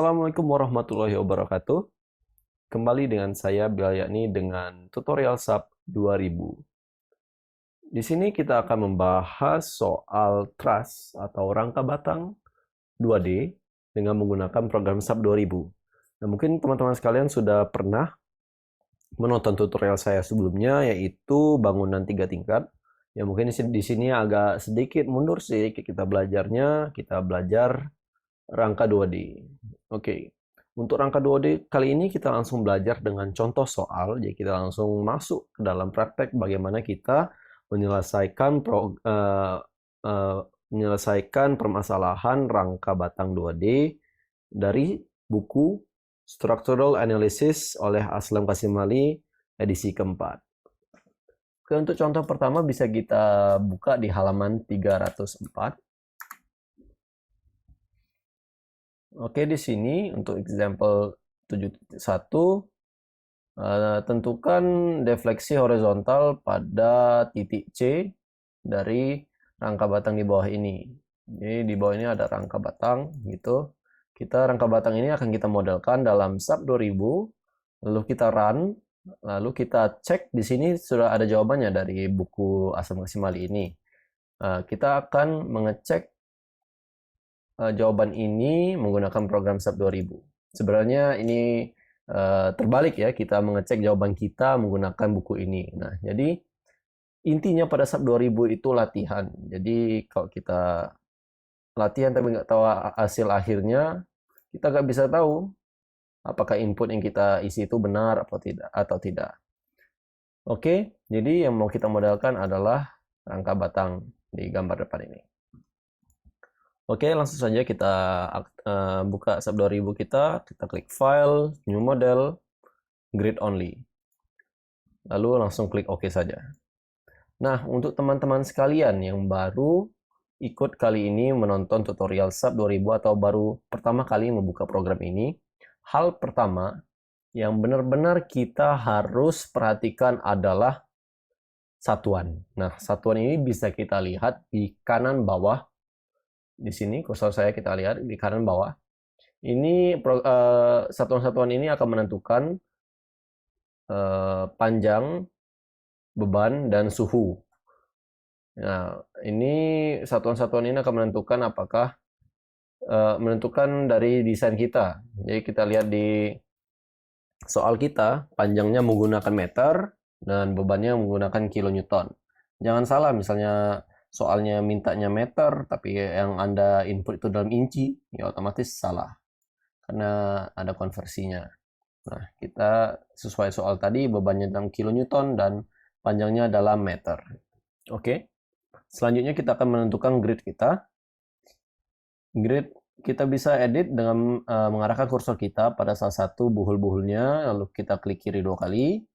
Assalamualaikum warahmatullahi wabarakatuh. Kembali dengan saya Bilal Yakni dengan tutorial SAP 2000. Di sini kita akan membahas soal truss atau rangka batang 2D dengan menggunakan program SAP 2000. Nah, mungkin teman-teman sekalian sudah pernah menonton tutorial saya sebelumnya, yaitu bangunan 3 tingkat. Ya, mungkin di sini agak sedikit mundur sih kita belajarnya, kita belajar rangka 2D. Oke. Untuk rangka 2D kali ini kita langsung belajar dengan contoh soal, jadi kita langsung masuk ke dalam praktek bagaimana kita menyelesaikan menyelesaikan permasalahan rangka batang 2D dari buku Structural Analysis oleh Aslam Kasimali edisi keempat. Oke, untuk contoh pertama bisa kita buka di halaman 304. Oke, di sini untuk example 7.1 tentukan defleksi horizontal pada titik C dari rangka batang di bawah ini. Jadi di bawah ini ada rangka batang gitu. Rangka batang ini akan kita modelkan dalam SAP 2000, lalu kita run, lalu kita cek di sini sudah ada jawabannya dari buku Aslam Kasimali ini. Kita akan mengecek jawaban ini menggunakan program SAP 2000. Sebenarnya ini terbalik ya, kita mengecek jawaban kita menggunakan buku ini. Nah, jadi intinya pada SAP 2000 itu latihan. Jadi kalau kita latihan tapi nggak tahu hasil akhirnya, kita nggak bisa tahu apakah input yang kita isi itu benar atau tidak. Oke, jadi yang mau kita modelkan adalah rangka batang di gambar depan ini. Oke, langsung saja kita buka SAP 2000 kita klik File, New Model, Grid Only. Lalu langsung klik OK saja. Nah, untuk teman-teman sekalian yang baru ikut kali ini menonton tutorial SAP 2000 atau baru pertama kali membuka program ini, hal pertama yang benar-benar kita harus perhatikan adalah satuan. Nah, satuan ini bisa kita lihat di kanan bawah. Di sini kursor saya kita lihat di kanan bawah. Ini satuan-satuan ini akan menentukan panjang, beban, dan suhu. Nah, ini satuan-satuan ini akan menentukan apakah menentukan dari desain kita. Jadi kita lihat di soal kita, panjangnya menggunakan meter dan bebannya menggunakan kilonewton. Jangan salah, misalnya soalnya mintanya meter, tapi yang Anda input itu dalam inci, ya otomatis salah. Karena ada konversinya. Nah, kita sesuai soal tadi, bebannya dalam kilonewton dan panjangnya dalam meter. Oke. Selanjutnya kita akan menentukan grid kita. Grid kita bisa edit dengan mengarahkan kursor kita pada salah satu buhul-buhulnya, lalu kita klik kiri 2 kali.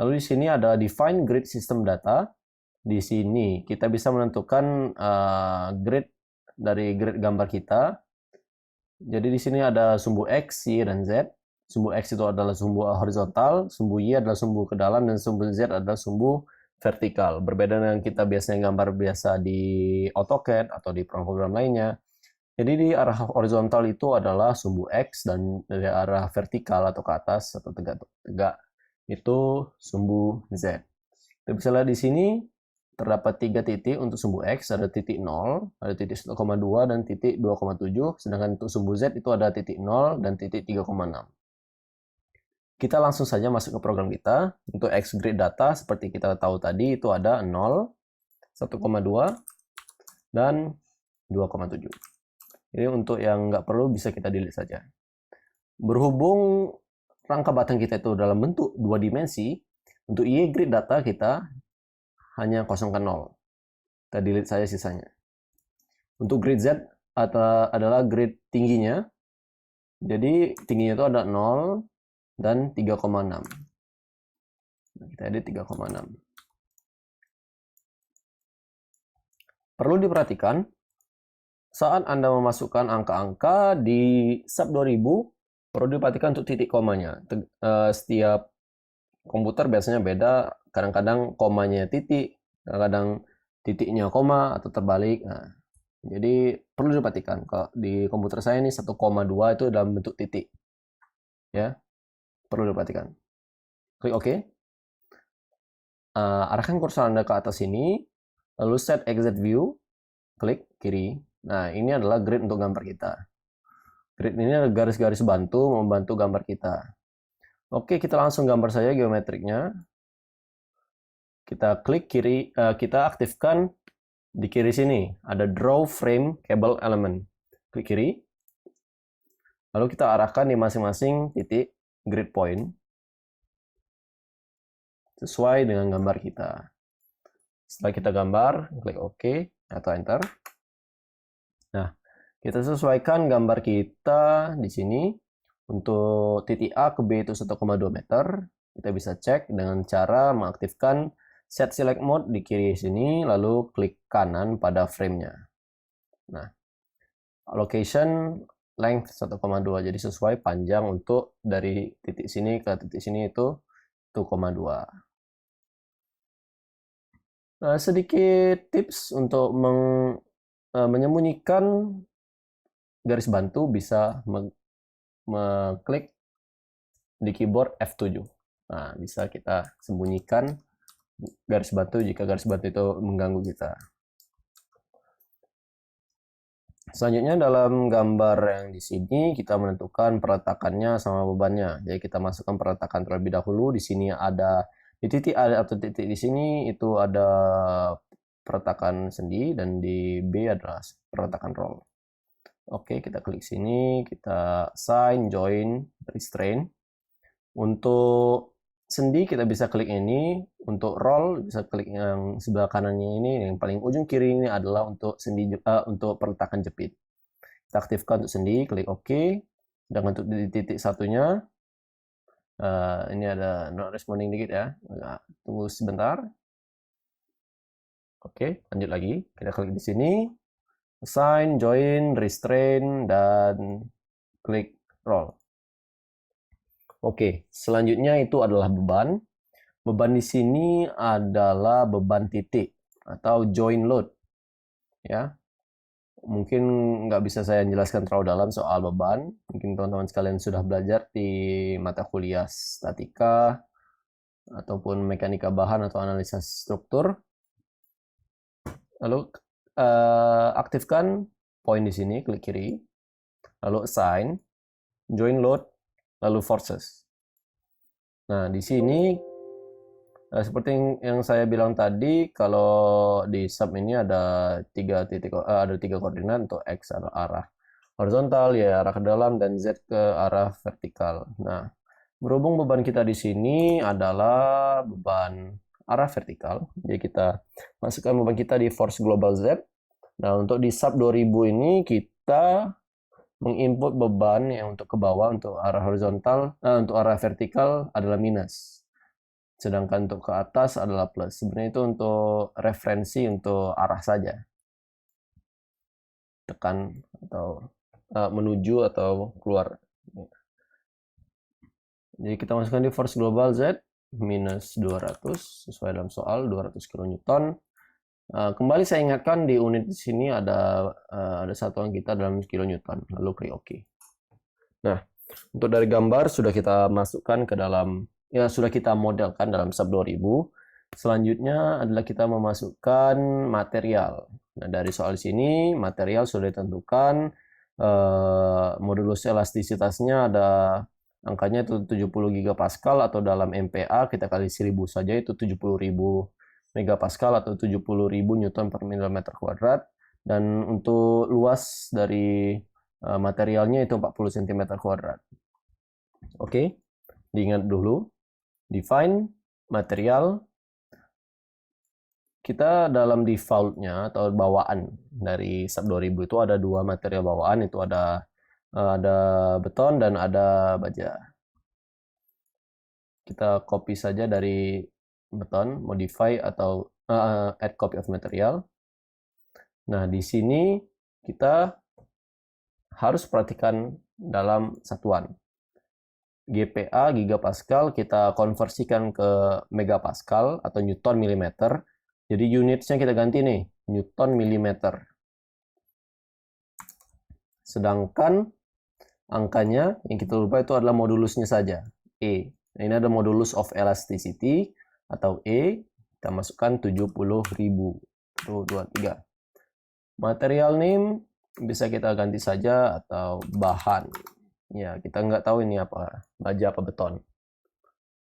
Lalu di sini ada Define Grid System Data. Di sini kita bisa menentukan grid dari grid gambar kita. Jadi di sini ada sumbu X, Y, dan Z. Sumbu X itu adalah sumbu horizontal, sumbu Y adalah sumbu ke dalam, dan sumbu Z adalah sumbu vertikal. Berbeda dengan kita biasanya gambar biasa di AutoCAD atau di program lainnya. Jadi di arah horizontal itu adalah sumbu X, dan dari arah vertikal atau ke atas atau tegak itu sumbu Z. Kita bisa lihat di sini terdapat 3 titik untuk sumbu X, ada titik 0, ada titik 1,2, dan titik 2,7. Sedangkan untuk sumbu Z itu ada titik 0 dan titik 3,6. Kita langsung saja masuk ke program kita. Untuk X grid data, seperti kita tahu tadi, itu ada 0, 1,2, dan 2,7. Jadi untuk yang nggak perlu bisa kita delete saja. Berhubung rangka batang kita itu dalam bentuk 2 dimensi, untuk Y grid data kita hanya kosongkan 0. Kita delete saja sisanya. Untuk grid Z adalah grid tingginya. Jadi tingginya itu ada 0 dan 3,6. Kita edit 3,6. Perlu diperhatikan, saat Anda memasukkan angka-angka di SAP 2000, perlu diperhatikan untuk titik komanya. Setiap komputer biasanya beda, kadang-kadang komanya titik, kadang-kadang titiknya koma atau terbalik. Nah, Jadi perlu diperhatikan kalau di komputer saya ini 1,2 itu dalam bentuk titik. Ya, perlu diperhatikan. Klik OK. Arahkan kursor Anda ke atas ini, lalu set exit view, klik kiri. Nah, ini adalah grid untuk gambar kita. Grid ini adalah garis-garis bantu membantu gambar kita. Oke, kita langsung gambar saja geometriknya. Kita klik kiri, kita aktifkan di kiri sini ada draw frame cable element. Klik kiri. Lalu kita arahkan di masing-masing titik grid point sesuai dengan gambar kita. Setelah kita gambar, klik OK atau Enter. Nah, kita sesuaikan gambar kita di sini. Untuk titik A ke B itu 1,2 meter. Kita bisa cek dengan cara mengaktifkan Set Select Mode di kiri sini, lalu klik kanan pada frame-nya. Nah, location length 1,2, jadi sesuai panjang untuk dari titik sini ke titik sini itu 1,2. Nah, sedikit tips untuk menyembunyikan garis bantu, bisa mengklik di keyboard F7. Nah, bisa kita sembunyikan garis bantu jika garis bantu itu mengganggu kita. Selanjutnya dalam gambar yang di sini kita menentukan peletakannya sama bebannya. Jadi kita masukkan peletakan terlebih dahulu. Di sini ada di titik A atau titik di sini itu ada peletakan sendi dan di B adalah peletakan roll. Oke, kita klik sini, kita assign, join, restrain. Untuk sendi kita bisa klik ini, untuk roll bisa klik yang sebelah kanannya ini, yang paling ujung kiri ini adalah untuk sendi untuk peletakan jepit. Kita aktifkan untuk sendi, klik OK. Dan untuk di titik satunya, ini ada not responding dikit ya. Nah, tunggu sebentar. Oke, lanjut lagi. Kita klik di sini, assign, join, restrain, dan klik roll. Oke, selanjutnya itu adalah beban. Beban di sini adalah beban titik atau join load. Ya, mungkin nggak bisa saya jelaskan terlalu dalam soal beban. Mungkin teman-teman sekalian sudah belajar di mata kuliah statika ataupun mekanika bahan atau analisa struktur. Lalu aktifkan poin di sini, klik kiri. Lalu assign, join load, lalu forces. Nah, di sini seperti yang saya bilang tadi, kalau di sub ini ada tiga koordinat untuk X adalah arah horizontal, ya arah ke dalam, dan Z ke arah vertikal. Nah, berhubung beban kita di sini adalah beban arah vertikal, jadi kita masukkan beban kita di force global Z. Nah, untuk di sub 2000 ini kita menginput beban yang untuk ke bawah, untuk arah horizontal, untuk arah vertikal adalah minus. Sedangkan untuk ke atas adalah plus. Sebenarnya itu untuk referensi untuk arah saja. Tekan atau menuju atau keluar. Jadi kita masukkan di force global Z minus 200 sesuai dalam soal 200 kN. Kembali saya ingatkan di unit di sini ada satuan kita dalam kilonewton. Lalu klik OK. Nah, untuk dari gambar sudah kita masukkan ke dalam, ya sudah kita modelkan dalam sub 2000. Selanjutnya adalah kita memasukkan material. Nah, dari soal sini material sudah ditentukan, modulus elastisitasnya ada angkanya itu 70 gigapascal, atau dalam MPa kita kali 1000 saja itu 70.000 megapascal atau 70.000 Newton per milimeter kuadrat. Dan untuk luas dari materialnya itu 40 cm kuadrat. Oke, diingat dulu, define material. Kita dalam defaultnya atau bawaan dari sub 2000 itu ada dua material bawaan, itu ada beton dan ada baja. Kita copy saja dari beton, modify atau add copy of material. Nah, di sini kita harus perhatikan dalam satuan. GPa, gigapascal, kita konversikan ke megapascal atau newton milimeter. Jadi unitnya kita ganti nih, newton milimeter. Sedangkan angkanya yang kita lupa itu adalah modulusnya saja, E. Nah, ini ada modulus of elasticity atau E, kita masukkan 70.000. 1, 2, 3. Material name bisa kita ganti saja atau bahan. Ya, kita nggak tahu ini apa, baja apa beton.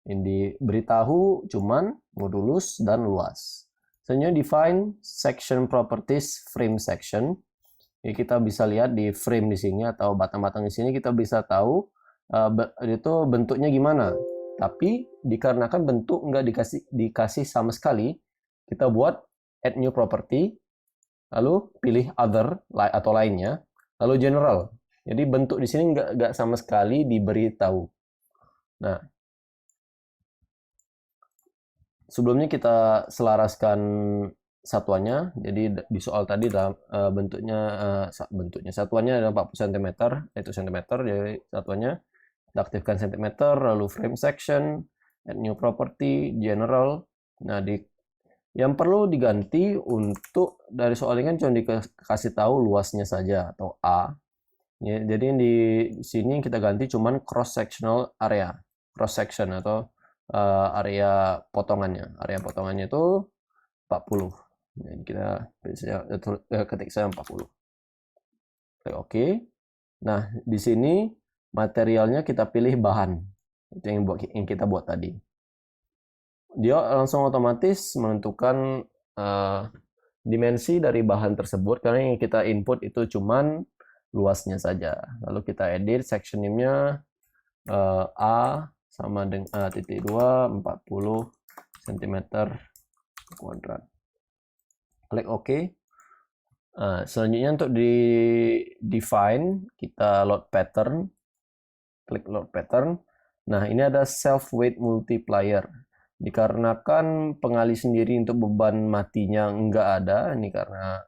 Ini diberitahu cuman modulus dan luas. Selanjutnya define section properties frame section. Jadi kita bisa lihat di frame di sini atau batang-batang di sini kita bisa tahu itu bentuknya gimana. Tapi dikarenakan bentuk nggak dikasih sama sekali, kita buat add new property, lalu pilih other atau lainnya, lalu general. Jadi bentuk di sini nggak sama sekali diberitahu. Nah, sebelumnya kita selaraskan satuannya. Jadi di soal tadi bentuknya satuannya adalah 40 cm, yaitu cm. Jadi satuannya kita aktifkan cm, lalu frame section, add new property, general. Nah, yang perlu diganti untuk dari soal ini kan cuma dikasih tahu luasnya saja atau A. Ya, jadi di sini kita ganti cuman cross sectional area, cross section atau area potongannya. Area potongannya itu 40. Jadi kita ketik saja 40. Klik OK. Nah, di sini materialnya kita pilih bahan. Itu yang kita buat tadi. Dia langsung otomatis menentukan dimensi dari bahan tersebut karena yang kita input itu cuman luasnya saja. Lalu kita edit section name-nya A sama dengan titik 2 40 cm kuadrat. Klik OK. Selanjutnya untuk di define kita load pattern. Klik load pattern. Nah, ini ada self weight multiplier. Dikarenakan pengali sendiri untuk beban matinya nggak ada, ini karena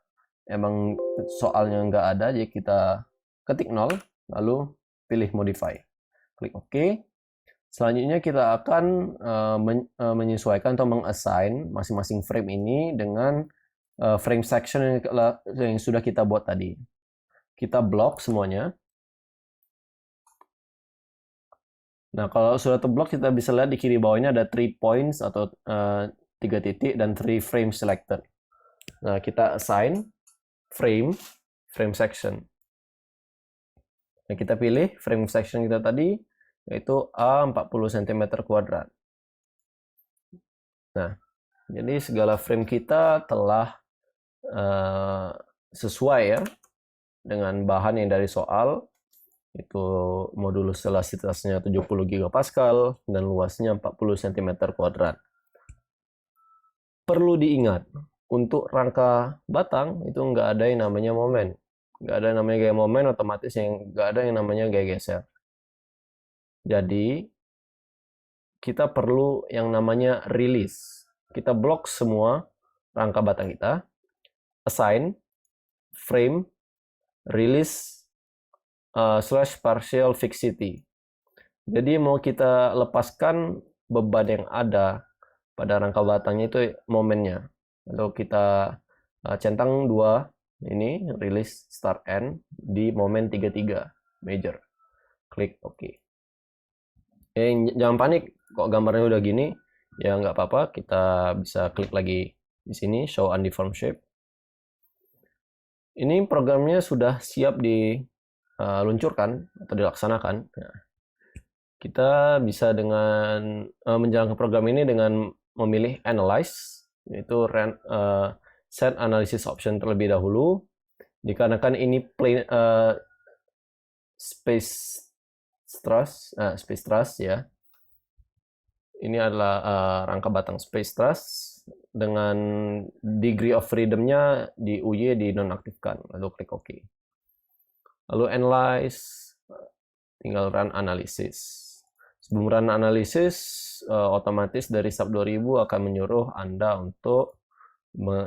emang soalnya nggak ada, jadi kita ketik 0, lalu pilih modify. Klik OK. Selanjutnya kita akan menyesuaikan atau mengassign masing-masing frame ini dengan frame section yang sudah kita buat tadi. Kita blok semuanya. Nah, kalau sudah terblok kita bisa lihat di kiri bawahnya ada 3 points atau 3 titik dan 3 frame selected. Nah, kita assign frame section. Nah, kita pilih frame section kita tadi yaitu A 40 cm kuadrat. Nah, jadi segala frame kita telah sesuai ya dengan bahan yang dari soal, itu modulus elastisitasnya 70 gigapascal dan luasnya 40 cm kuadrat. Perlu diingat, untuk rangka batang itu nggak ada yang namanya momen. Nggak ada yang namanya gaya momen, otomatis nggak ada yang namanya gaya geser. Jadi, kita perlu yang namanya release. Kita blok semua rangka batang kita, assign, frame, release, slash partial fixity. Jadi mau kita lepaskan beban yang ada pada rangka batangnya itu momennya. Lalu kita centang 2 ini release start end di momen 33 major. Klik OK. Jangan panik kok gambarnya udah gini, ya nggak apa-apa, kita bisa klik lagi di sini show undeformed shape. Ini programnya sudah siap diluncurkan atau dilaksanakan. Nah, kita bisa dengan menjalankan program ini dengan memilih analyze, yaitu set analysis option terlebih dahulu. Dikarenakan ini space truss ya. Ini adalah rangka batang space truss dengan degree of freedom-nya di UY dinonaktifkan. Lalu klik OK. Lalu analyze, tinggal run analysis. Sebelum run analysis, otomatis dari SAP 2000 akan menyuruh Anda untuk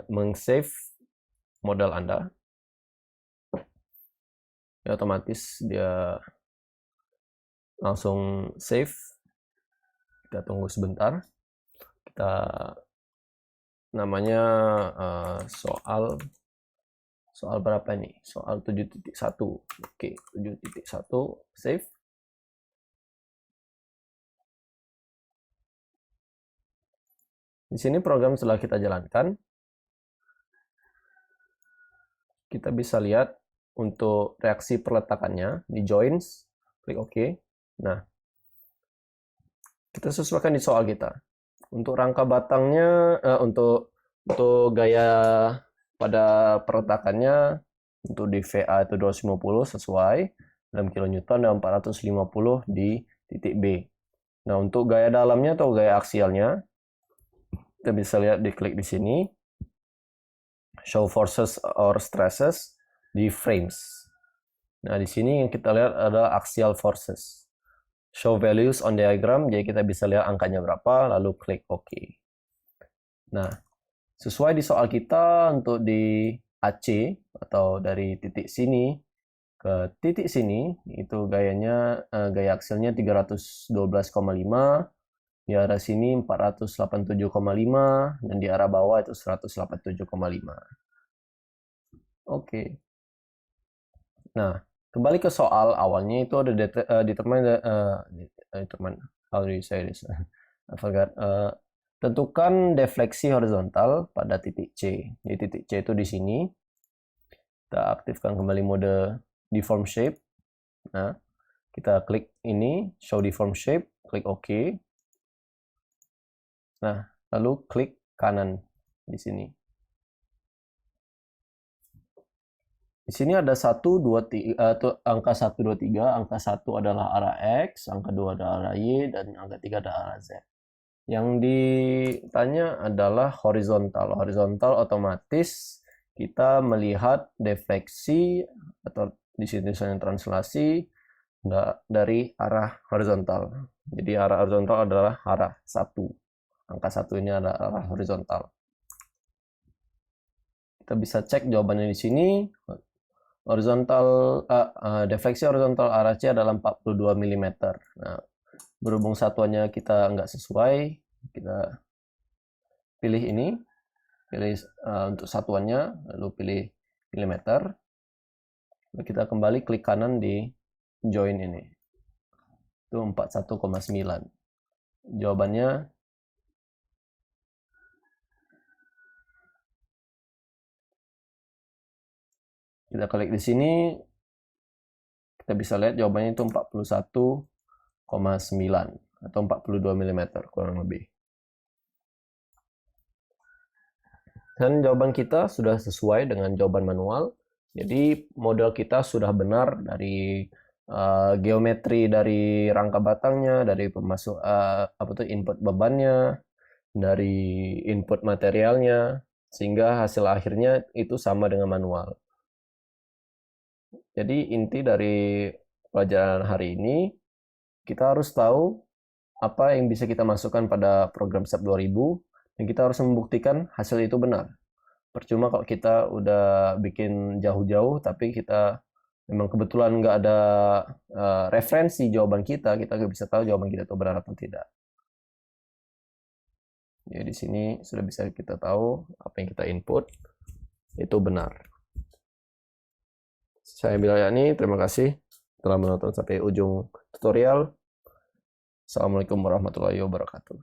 meng-save model Anda. Ya, otomatis dia langsung save. Kita tunggu sebentar. Kita namanya soal Soal berapa ini? Soal 7.1. Oke, 7.1, save. Di sini program setelah kita jalankan, kita bisa lihat untuk reaksi perletakannya di joins, klik OK. Nah, kita sesuaikan di soal kita. Untuk rangka batangnya, untuk gaya pada perletakannya, untuk di VA itu 250 sesuai, dalam kilonewton dan 450 di titik B. Nah, untuk gaya dalamnya atau gaya aksialnya, kita bisa lihat diklik di sini, show forces or stresses di frames. Nah, di sini yang kita lihat adalah axial forces. Show values on diagram, jadi kita bisa lihat angkanya berapa, lalu klik OK. Nah, sesuai di soal kita untuk di AC atau dari titik sini ke titik sini, itu gayanya gaya aksialnya 312,5, di arah sini 487,5, dan di arah bawah itu 187,5. Oke. Nah, kembali ke soal awalnya itu ada determine how do you say this? I forgot. Tentukan defleksi horizontal pada titik C. Di titik C itu di sini. Kita aktifkan kembali mode deform shape. Nah, kita klik ini, show deform shape, klik OK. Nah, lalu klik kanan di sini. Di sini ada 1, 2, 3, angka 1, 2, 3. Angka 1 adalah arah X, angka 2 adalah arah Y, dan angka 3 adalah arah Z. Yang ditanya adalah horizontal. Horizontal otomatis kita melihat defleksi atau di sini tulisannya translasi dari arah horizontal. Jadi arah horizontal adalah arah 1. Angka 1 ini adalah arah horizontal. Kita bisa cek jawabannya di sini. Defleksi horizontal arah C adalah 42 mm. Nah, berhubung satuannya kita nggak sesuai, kita pilih ini, pilih untuk satuannya, lalu pilih milimeter. Lalu kita kembali klik kanan di join ini. Itu 41,9. Jawabannya kita klik di sini, kita bisa lihat jawabannya itu 41,9 atau 42 mm kurang lebih. Dan jawaban kita sudah sesuai dengan jawaban manual. Jadi model kita sudah benar dari geometri dari rangka batangnya, dari input bebannya, dari input materialnya, sehingga hasil akhirnya itu sama dengan manual. Jadi inti dari pelajaran hari ini, kita harus tahu apa yang bisa kita masukkan pada program SAP 2000, dan kita harus membuktikan hasil itu benar. Percuma kalau kita udah bikin jauh-jauh, tapi kita memang kebetulan nggak ada referensi jawaban kita nggak bisa tahu jawaban kita itu benar atau tidak. Ya, di sini sudah bisa kita tahu apa yang kita input itu benar. Saya Bilal Yani, terima kasih telah menonton sampai ujung tutorial. Assalamualaikum warahmatullahi wabarakatuh.